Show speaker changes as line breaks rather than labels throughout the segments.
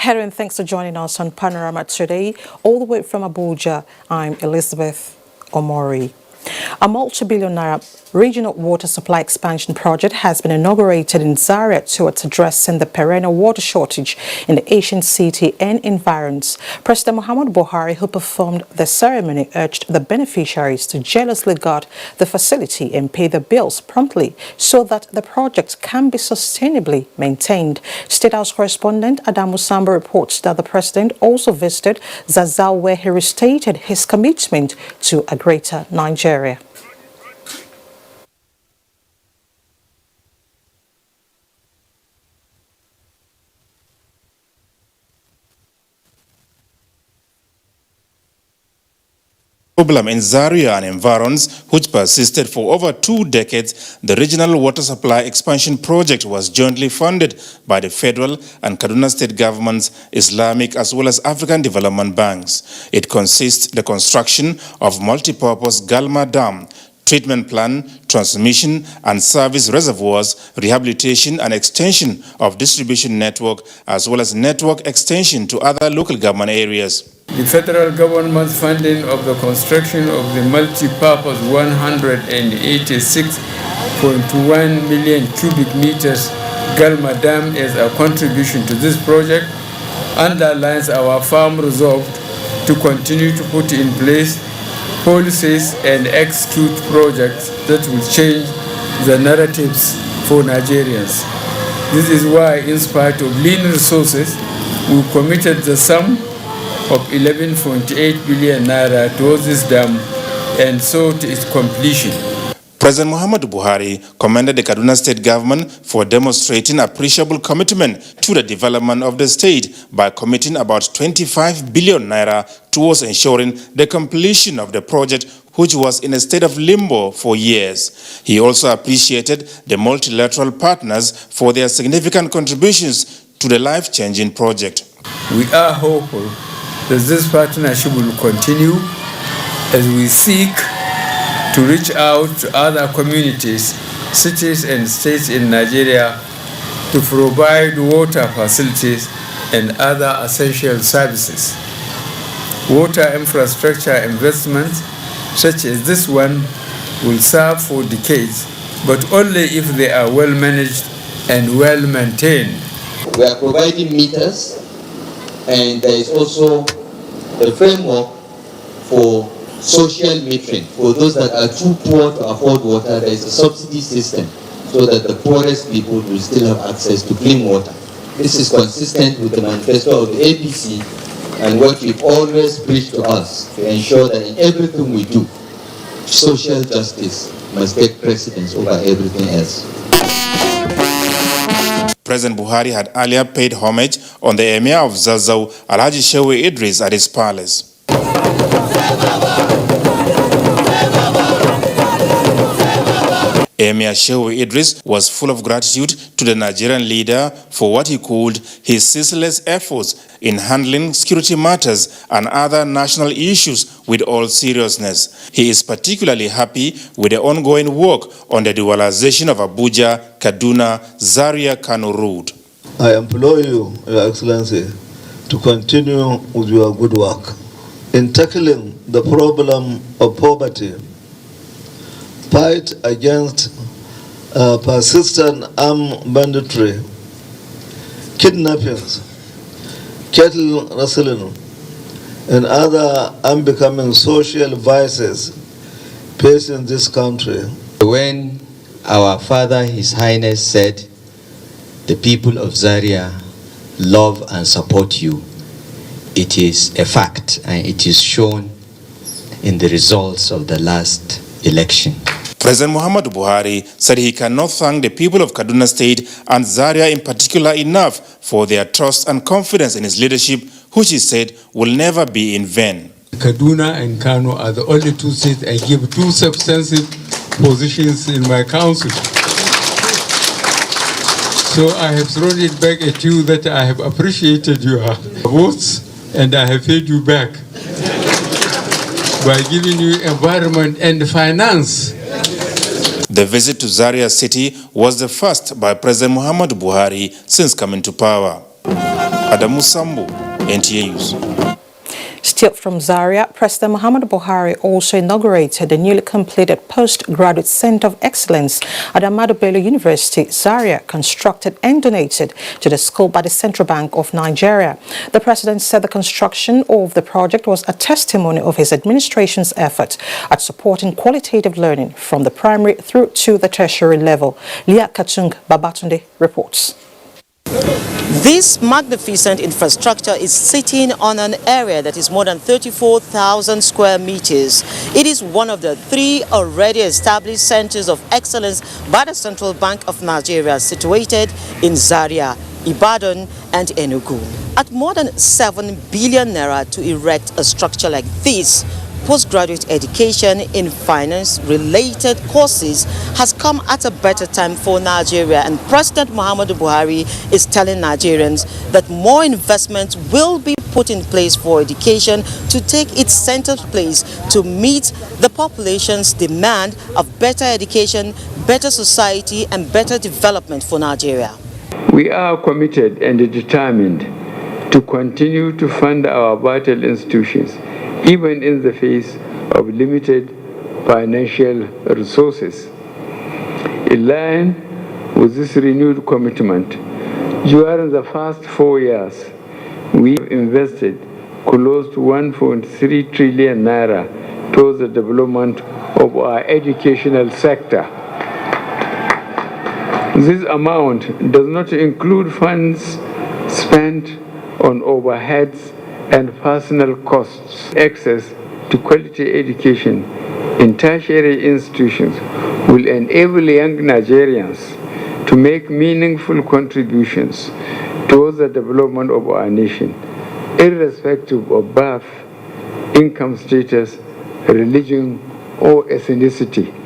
Hello and thanks for joining us on Panorama today. All the way from Abuja, I'm Elizabeth Omori. A multi-billion naira regional water supply expansion project has been inaugurated in Zaria towards addressing the perennial water shortage in the ancient city and environs. President Muhammadu Buhari, who performed the ceremony, urged the beneficiaries to jealously guard the facility and pay the bills promptly so that the project can be sustainably maintained. State House correspondent Adamu Samba reports that the president also visited Zazzau, where he restated his commitment to a greater Nigeria.
Problem in Zaria and environs, which persisted for over 2 decades, the regional water supply expansion project was jointly funded by the federal and Kaduna state governments, Islamic as well as African development banks. It consists the construction of multi-purpose Galma Dam, treatment plan, transmission and service reservoirs, rehabilitation and extension of distribution network, as well as network extension to other local government areas.
The federal government's funding of the construction of the multi-purpose 186.1 million cubic meters Galma Dam as a contribution to this project underlines our firm resolve to continue to put in place policies and execute projects that will change the narratives for Nigerians. This is why, in spite of lean resources, we committed the sum of 11.8 billion naira towards this dam and so to its completion.
President Muhammadu Buhari commended the Kaduna state government for demonstrating appreciable commitment to the development of the state by committing about 25 billion naira towards ensuring the completion of the project, which was in a state of limbo for years. He also appreciated the multilateral partners for their significant contributions to the life-changing project.
We are hopeful that this partnership will continue as we seek to reach out to other communities, cities and states in Nigeria to provide water facilities and other essential services. Water infrastructure investments such as this one will serve for decades, but only if they are well managed and well maintained.
We are providing meters, and there is also a framework for social metering. For those that are too poor to afford water, there is a subsidy system so that the poorest people will still have access to clean water. This is consistent with the manifesto of the APC and what we've always preached to us to ensure that in everything we do, social justice must take precedence over everything else.
President Buhari had earlier paid homage on the Emir of Zazzau, Alhaji Shehu Idris, at his palace. Emir Shehu Idris was full of gratitude to the Nigerian leader for what he called his ceaseless efforts in handling security matters and other national issues with all seriousness. He is particularly happy with the ongoing work on the dualization of Abuja, Kaduna, Zaria, Kano road.
I implore you, Your Excellency, to continue with your good work in tackling the problem of poverty, fight against persistent armed banditry, kidnappings, cattle rustling, and other unbecoming social vices facing this country.
When our Father, His Highness, said, "The people of Zaria love and support you," it is a fact, and it is shown in the results of the last election.
President Muhammadu Buhari said he cannot thank the people of Kaduna State and Zaria in particular enough for their trust and confidence in his leadership, which he said will never be in vain.
Kaduna and Kano are the only two states I give two substantive positions in my council. So I have thrown it back at you that I have appreciated your votes and I have paid you back by giving you environment and finance.
The visit to Zaria City was the first by President Muhammadu Buhari since coming to power. Adamu Sambo, NTA News.
Still from Zaria, President Muhammadu Buhari also inaugurated the newly completed Postgraduate Center of Excellence at Ahmadu Bello University, Zaria, constructed and donated to the school by the Central Bank of Nigeria. The president said the construction of the project was a testimony of his administration's effort at supporting qualitative learning from the primary through to the tertiary level. Leah Kachung Babatunde reports.
This magnificent infrastructure is sitting on an area that is more than 34,000 square meters. It is one of the 3 already established centers of excellence by the Central Bank of Nigeria, situated in Zaria, Ibadan and Enugu. At more than 7 billion naira to erect a structure like this, postgraduate education in finance-related courses has come at a better time for Nigeria, and President Muhammadu Buhari is telling Nigerians that more investment will be put in place for education to take its center place to meet the population's demand of better education, better society and better development for Nigeria.
We are committed and determined to continue to fund our vital institutions, even in the face of limited financial resources. In line with this renewed commitment, during the past 4 years, we invested close to 1.3 trillion naira towards the development of our educational sector. This amount does not include funds spent on overheads and personal costs. Access to quality education in tertiary institutions will enable young Nigerians to make meaningful contributions towards the development of our nation, irrespective of birth, income status, religion, or ethnicity.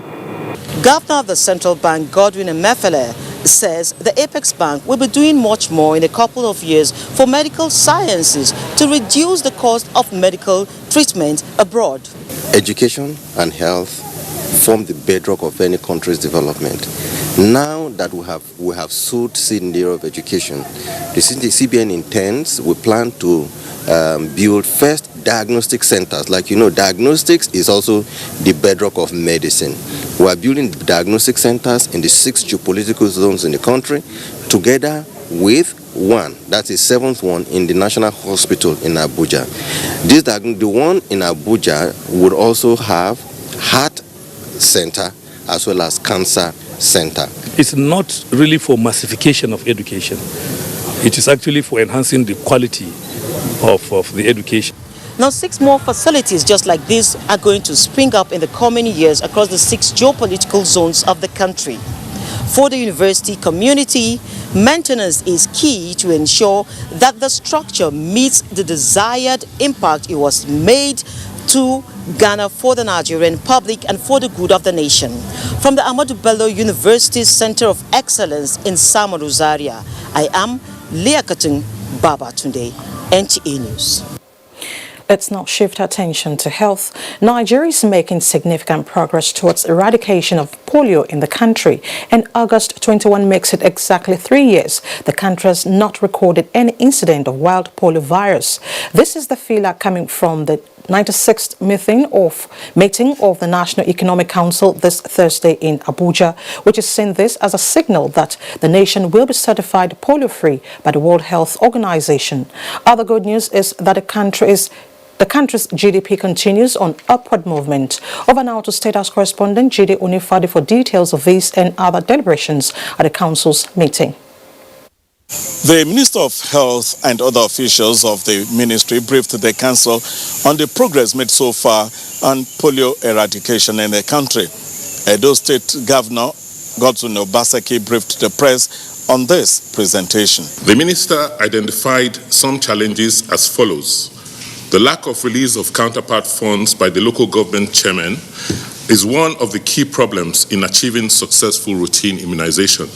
Governor of the Central Bank, Godwin Emefiele, says the Apex Bank will be doing much more in a couple of years for medical sciences to reduce the cost of medical treatment abroad.
Education and health form the bedrock of any country's development. Now that we have sowed seed in the area of education, the CBN intends, we plan to build first diagnostic centers. Like you know, diagnostics is also the bedrock of medicine. We are building diagnostic centers in the 6 geopolitical zones in the country, together with one, that's the 7th one, in the National Hospital in Abuja. The one in Abuja would also have heart center as well as cancer center.
It's not really for massification of education. It is actually for enhancing the quality of the education.
Now 6 more facilities just like this are going to spring up in the coming years across the 6 geopolitical zones of the country. For the university community, maintenance is key to ensure that the structure meets the desired impact it was made to Ghana for the Nigerian public and for the good of the nation. From the Ahmadu Bello University Center of Excellence in Samaru, Zaria, I am Leah Kachung Babatunde, NTA News.
Let's now shift our attention to health. Nigeria is making significant progress towards eradication of polio in the country, and August 21 makes it exactly 3 years. The country has not recorded any incident of wild polio virus. This is the feedback coming from the 96th meeting of the National Economic Council this Thursday in Abuja, which is seen this as a signal that the nation will be certified polio-free by the World Health Organization. Other good news is that the country's GDP continues on upward movement. Over now to State House correspondent Jide Onifade for details of these and other deliberations at the Council's meeting.
The Minister of Health and other officials of the ministry briefed the Council on the progress made so far on polio eradication in the country. Edo State Governor Godwin Obaseki briefed the press on this presentation.
The Minister identified some challenges as follows. The lack of release of counterpart funds by the local government chairman is one of the key problems in achieving successful routine immunization.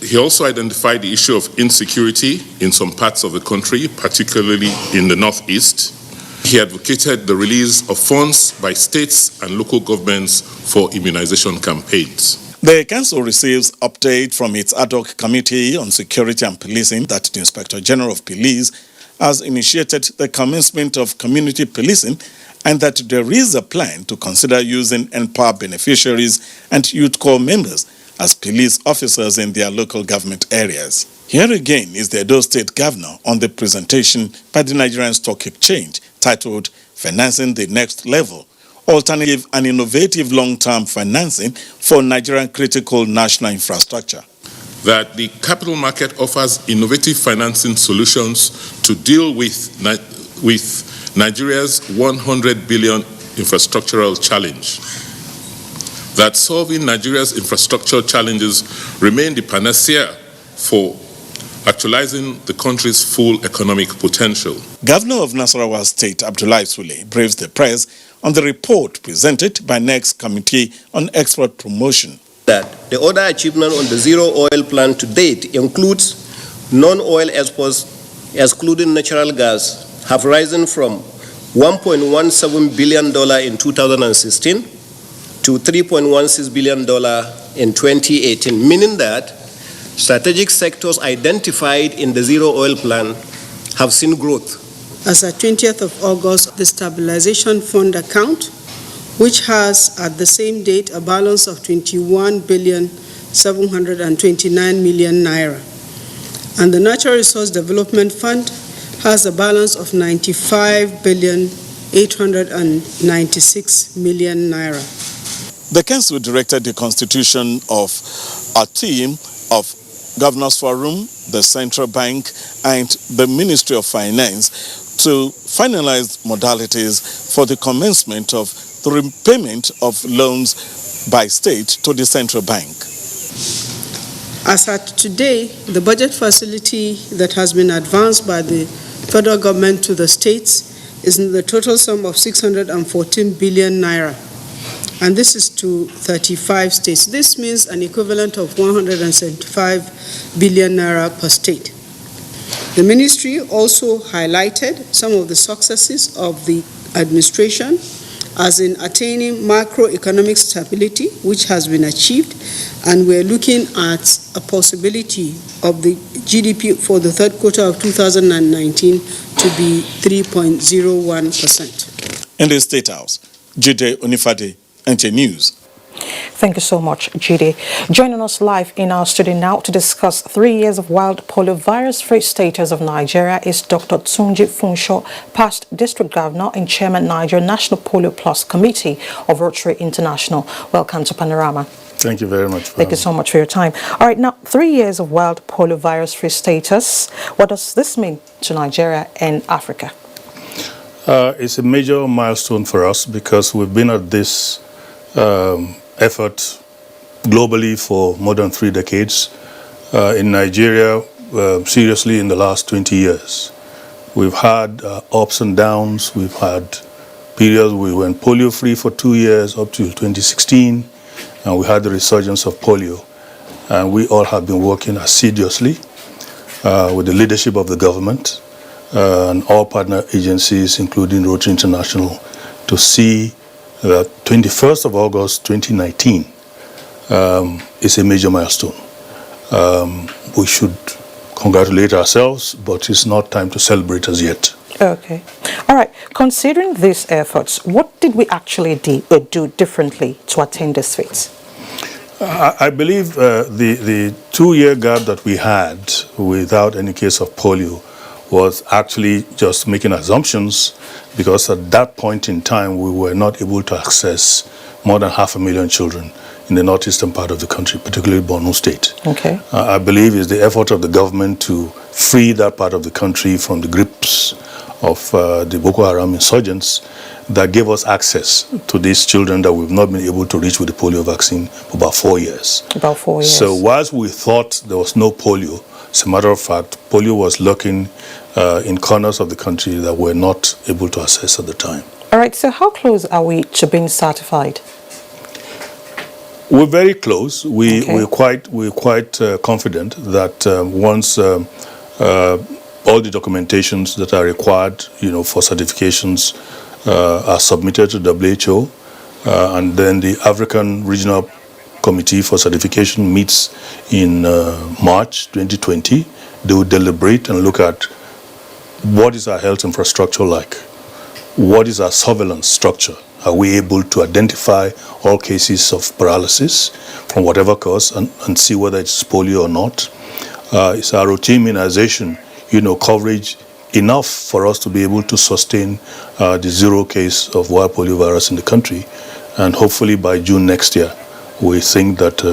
He also identified the issue of insecurity in some parts of the country, particularly in the Northeast. He advocated the release of funds by states and local governments for immunization campaigns.
The council receives update from its ad hoc committee on security and policing that the Inspector General of Police has initiated the commencement of community policing and that there is a plan to consider using NPA beneficiaries and youth corps members as police officers in their local government areas. Here again is the Edo State Governor on the presentation by the Nigerian Stock Exchange titled Financing the Next Level, Alternative and Innovative Long-Term Financing for Nigerian Critical National Infrastructure.
That the capital market offers innovative financing solutions to deal with Nigeria's 100 billion infrastructural challenge. That solving Nigeria's infrastructural challenges remain the panacea for actualizing the country's full economic potential.
Governor of Nasarawa State, Abdullahi Sule, briefs the press on the report presented by NEXT Committee on Export Promotion.
That the other achievement on the zero oil plan to date includes non-oil exports, excluding natural gas, have risen from $1.17 billion in 2016 to $3.16 billion in 2018, meaning that strategic sectors identified in the zero oil plan have seen growth.
As at 20th of August, the Stabilization Fund account, which has at the same date a balance of 21,729 million naira, and the Natural Resource Development Fund has a balance of 95,896 million naira.
The council directed the constitution of a team of Governors Forum, the Central Bank, and the Ministry of Finance to finalize modalities for the commencement of the repayment of loans by state to the Central Bank.
As at today, the budget facility that has been advanced by the federal government to the states is in the total sum of 614 billion naira. And this is to 35 states. This means an equivalent of 175 billion naira per state. The ministry also highlighted some of the successes of the administration, as in attaining macroeconomic stability, which has been achieved, and we're looking at a possibility of the GDP for the third quarter of 2019 to be 3.01%.
In the State House, Jide Onifade, NTA News.
Thank you so much, Judy. Joining us live in our studio now to discuss 3 years of wild polio virus-free status of Nigeria is Dr. Tunji Funsho, past District Governor and Chairman, Nigeria National Polio Plus Committee of Rotary International. Welcome to Panorama.
Thank you very much.
Thank you so much for your time. All right, now 3 years of wild polio virus-free status. What does this mean to Nigeria and Africa?
It's a major milestone for us because we've been at this effort globally for more than 3 decades. In Nigeria, seriously in the last 20 years. We've had ups and downs. We've had periods we went polio-free for 2 years up to 2016, and we had the resurgence of polio. And we all have been working assiduously with the leadership of the government and all partner agencies, including Rotary International, to see that 21st of August 2019 is a major milestone. We should congratulate ourselves, but it's not time to celebrate as yet.
Okay. All right. Considering these efforts, what did we actually do differently to attain this feat?
I believe the 2-year gap that we had without any case of polio was actually just making assumptions, because at that point in time we were not able to access more than 500,000 children in the northeastern part of the country, particularly Borno State.
Okay.
I believe it's the effort of the government to free that part of the country from the grips of the Boko Haram insurgents that gave us access to these children that we've not been able to reach with the polio vaccine for about 4 years.
About 4 years.
So whilst we thought there was no polio, as a matter of fact, polio was lurking in corners of the country that we're not able to access at the time.
All right, so how close are we to being certified?
We're very close. We're quite confident that once all the documentations that are required, for certifications are submitted to WHO, and then the African Regional Committee for Certification meets in March 2020. They will deliberate and look at what is our health infrastructure like? What is our surveillance structure? Are we able to identify all cases of paralysis from whatever cause and see whether it's polio or not? Is our routine immunization, coverage enough for us to be able to sustain the zero case of wild polio virus in the country? And hopefully by June next year, we think that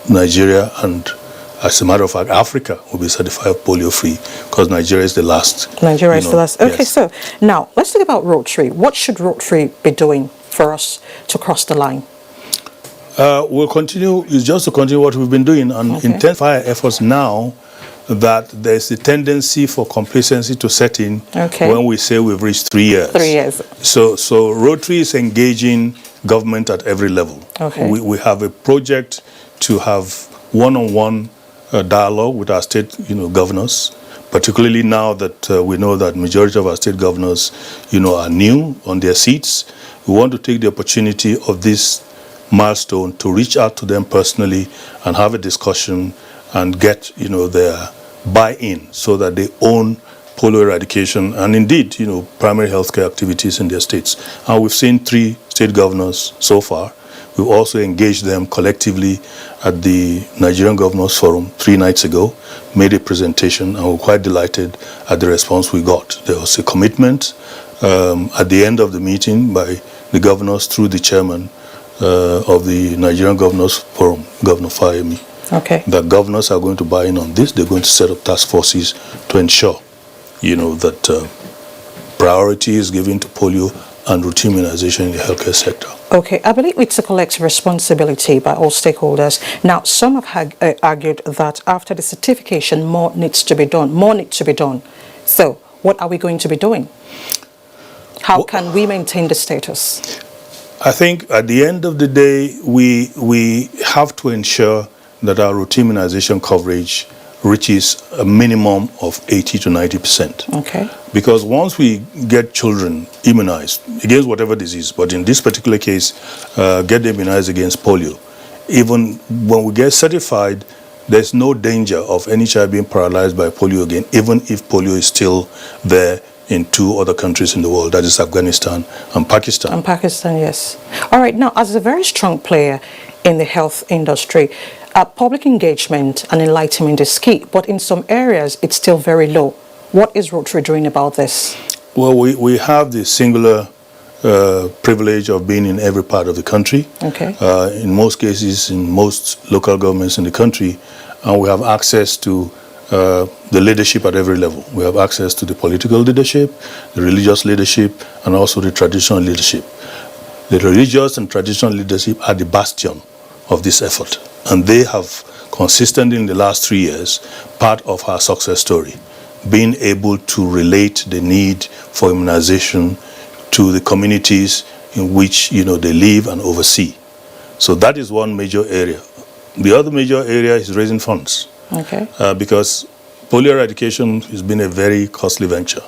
Nigeria and, as a matter of fact, Africa will be certified polio-free, because Nigeria is the last.
Nigeria is the last. Okay,
yes.
So now let's talk about Rotary. What should Rotary be doing for us to cross the line?
We'll continue, it's just to continue what we've been doing and intensify efforts now that there's a tendency for complacency to set in when we say we've reached 3 years.
3 years.
So Rotary is engaging government at every level. We have a project to have one-on-one dialogue with our state governors, particularly now that we know that majority of our state governors are new on their seats. We want to take the opportunity of this milestone to reach out to them personally and have a discussion and get their buy-in so that they own polio eradication and indeed primary healthcare activities in their states. And we've seen 3 state governors so far. We've also engaged them collectively at the Nigerian Governors Forum 3 nights ago, made a presentation, and we're quite delighted at the response we got. There was a commitment at the end of the meeting by the governors through the chairman of the Nigerian Governors Forum, Governor Fayemi, that governors are going to buy in on this. They're going to set up task forces to ensure, that priority is given to polio and routine immunization in the healthcare sector.
Okay, I believe it's a collective responsibility by all stakeholders. Now, some have argued that after the certification, more needs to be done. More needs to be done. So, what are we going to be doing? How can we maintain the status?
I think at the end of the day, we have to ensure that our routine immunization coverage reaches a minimum of 80 to 90%.
Okay.
Because once we get children immunized against whatever disease, but in this particular case, get them immunized against polio, even when we get certified, there's no danger of any child being paralyzed by polio again, even if polio is still there in 2 other countries in the world, that is Afghanistan and Pakistan.
And Pakistan, yes. All right, now, as a very strong player in the health industry, public engagement and enlightenment is key, but in some areas, it's still very low. What is Rotary doing about this?
Well, we have the singular privilege of being in every part of the country.
Okay.
In most cases, in most local governments in the country, and we have access to the leadership at every level. We have access to the political leadership, the religious leadership, and also the traditional leadership. The religious and traditional leadership are the bastion of this effort, and they have consistently in the last 3 years part of our success story, being able to relate the need for immunization to the communities in which they live and oversee. So that is one major area. The other major area is raising funds.
Okay.
Because polio eradication has been a very costly venture.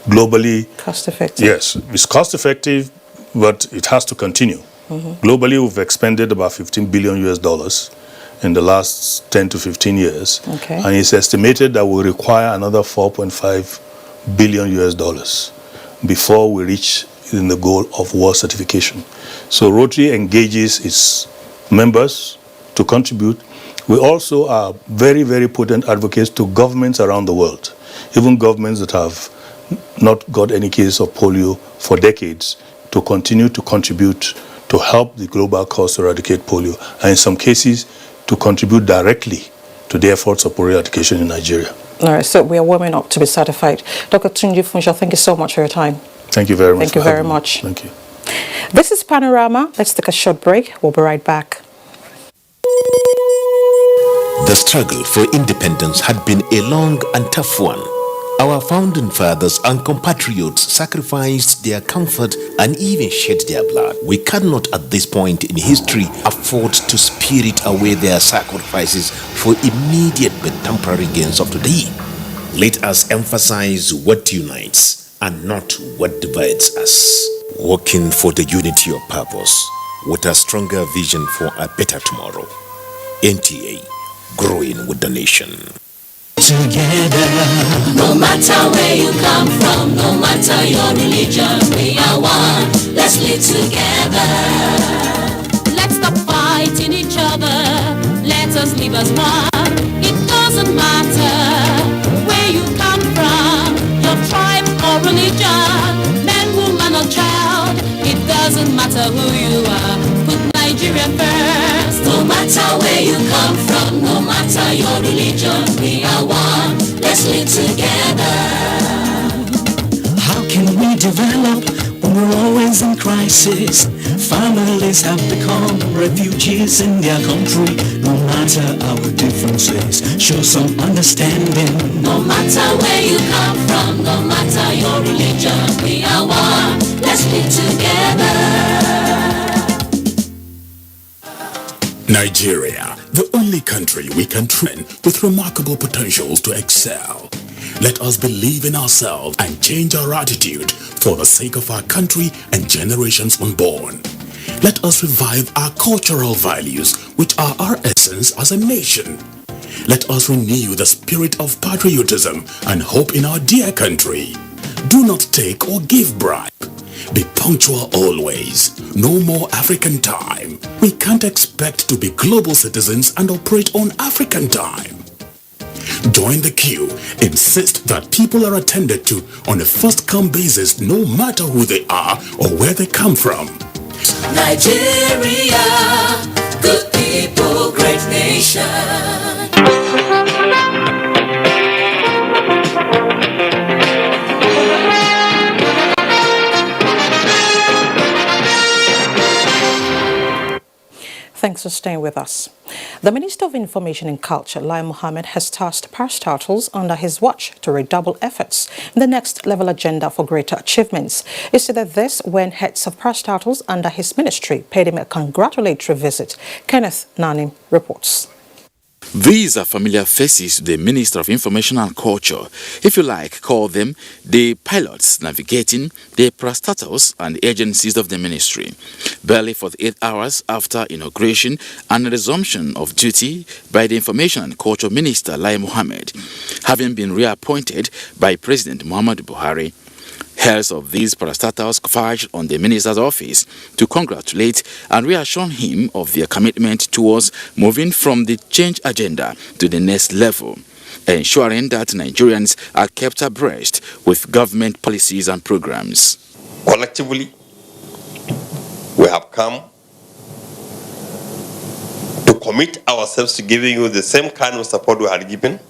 Globally,
cost effective.
Yes, it's cost effective, but it has to continue. Globally, we've expended about $15 billion in the last 10 to 15 years.
Okay.
And it's estimated that we'll require another $4.5 billion before we reach in the goal of world certification. So Rotary engages its members to contribute. We also are very, very potent advocates to governments around the world, even governments that have not got any case of polio for decades, to continue to contribute to help the global cause to eradicate polio, and in some cases to contribute directly to the efforts of polio eradication in Nigeria.
All right, so we are warming up to be certified. Dr. Tunji Funsho, thank you so much for your time.
Thank you very much.
Thank you very much.
Thank you.
This is Panorama. Let's take a short break. We'll be right back.
The struggle for independence had been a long and tough one. Our founding fathers and compatriots sacrificed their comfort and even shed their blood. We cannot at this point in history afford to spirit away their sacrifices for immediate but temporary gains of today. Let us emphasize what unites and not what divides us. Working for the unity of purpose, with a stronger vision for a better tomorrow. NTA, growing with the nation.
Together, no matter where you come from, no matter your religion, we are one. Let's live together. Let's stop fighting each other. Let us live as one. It doesn't matter where you come from, your tribe or religion, man, woman or child. It doesn't matter who you are. Put Nigeria first. No matter where you come from, no matter your religion, we are one. Let's live together. How can we develop when we're always in crisis? Families have become refugees in their country. No matter our differences, show some understanding. No matter where you come from, no matter your religion, we are one. Let's live together.
Nigeria, the only country we can train with remarkable potentials to excel. Let us believe in ourselves and change our attitude for the sake of our country and generations unborn. Let us revive our cultural values, which are our essence as a nation. Let us renew the spirit of patriotism and hope in our dear country. Do not take or give bribe. Be punctual always. No more African time. We can't expect to be global citizens and operate on African time. Join the queue. Insist that people are attended to on a first-come basis, no matter who they are or where they come from.
Nigeria, good people, great nation.
Thanks for staying with us. The Minister of Information and Culture, Lai Mohammed, has tasked parastatals under his watch to redouble efforts in the next level agenda for greater achievements. He said that this when heads of parastatals under his ministry paid him a congratulatory visit. Kenneth Nanim reports.
These are familiar faces to the Minister of Information and Culture. If you like, call them the pilots navigating the parastatals and agencies of the ministry. Barely 48 hours after inauguration and resumption of duty by the Information and Culture Minister Lai Mohammed, having been reappointed by President Muhammadu Buhari, heads of these parastatals converged on the minister's office to congratulate and reassure him of their commitment towards moving from the change agenda to the next level, ensuring that Nigerians are kept abreast with government policies and programs.
Collectively, we have come to commit ourselves to giving you the same kind of support we had given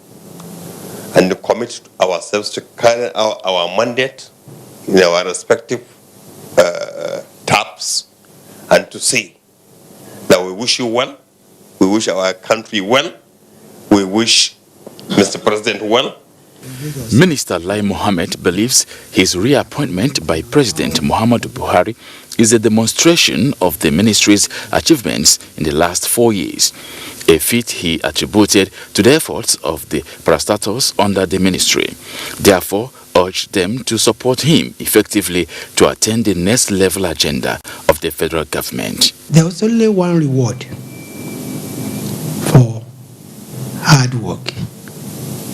and to commit ourselves to carry out our mandate in our respective taps and to say that we wish you well, we wish our country well, we wish Mr. President well.
Minister Lai Mohammed believes his reappointment by President Muhammadu Buhari is a demonstration of the ministry's achievements in the last 4 years, a feat he attributed to the efforts of the parastatals under the ministry. Therefore, urged them to support him effectively to attain the next level agenda of the federal government.
There was only one reward for hard work.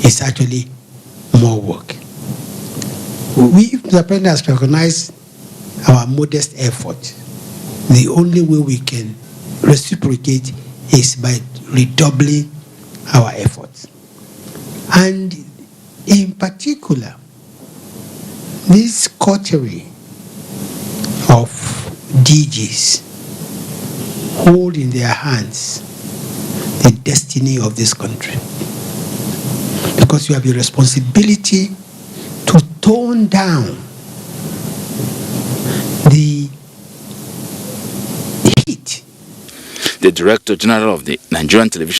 It's actually more work. We, the president, has recognized our modest effort. The only way we can reciprocate is by redoubling our efforts. And in particular, this coterie of DGs hold in their hands the destiny of this country. Because you have a responsibility to tone down the heat.
The Director General of the Nigerian Television